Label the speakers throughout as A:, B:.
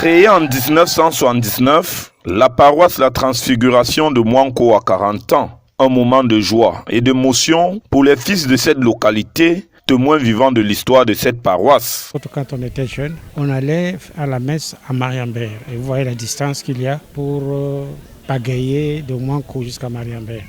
A: Créée en 1979, la paroisse La Transfiguration de Mouanko a 40 ans. Un moment de joie et d'émotion pour les fils de cette localité, témoins vivants de l'histoire de cette paroisse.
B: Quand on était jeune, on allait à la messe à Mariambert. Et vous voyez la distance qu'il y a pour pagayer de Mouanko jusqu'à Mariambert.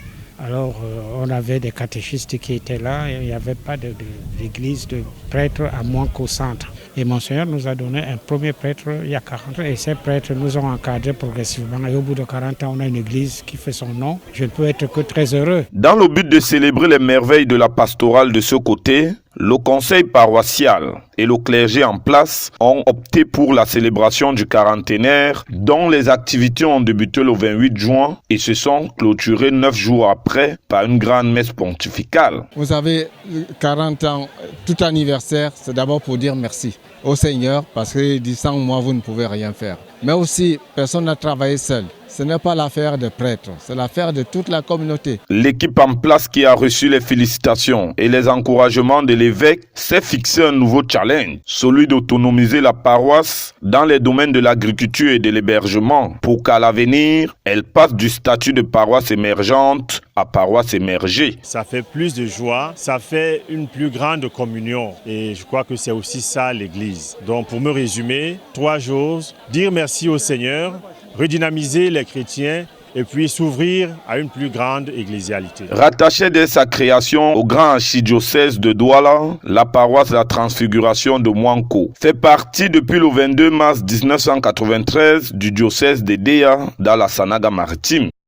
B: Alors, on avait des catéchistes qui étaient là et il n'y avait pas d'église de prêtre à Mouanko centre. Et Monseigneur nous a donné un premier prêtre il y a 40 ans et ces prêtres nous ont encadrés progressivement. Et au bout de 40 ans, on a une église qui fait son nom. Je ne peux être que très heureux.
A: Dans le but de célébrer les merveilles de la pastorale de ce côté, le conseil paroissial et le clergé en place ont opté pour la célébration du quarantenaire dont les activités ont débuté le 28 juin et se sont clôturées 9 jours après par une grande messe pontificale.
C: Vous savez, 40 ans, tout anniversaire, c'est d'abord pour dire merci au Seigneur parce qu'il dit sans moi vous ne pouvez rien faire. Mais aussi, personne n'a travaillé seul. Ce n'est pas l'affaire des prêtres, c'est l'affaire de toute la communauté.
A: L'équipe en place qui a reçu les félicitations et les encouragements de l'évêque s'est fixé un nouveau challenge, celui d'autonomiser la paroisse dans les domaines de l'agriculture et de l'hébergement pour qu'à l'avenir, elle passe du statut de paroisse émergente à paroisse émergée.
D: Ça fait plus de joie, ça fait une plus grande communion et je crois que c'est aussi ça l'Église. Donc pour me résumer, 3 jours, dire merci au Seigneur, redynamiser les chrétiens et puis s'ouvrir à une plus grande ecclésialité.
A: Rattachée dès sa création au grand archidiocèse de Douala, la paroisse La Transfiguration de Mouanko fait partie depuis le 22 mars 1993 du diocèse de Déa dans la Sanaga maritime.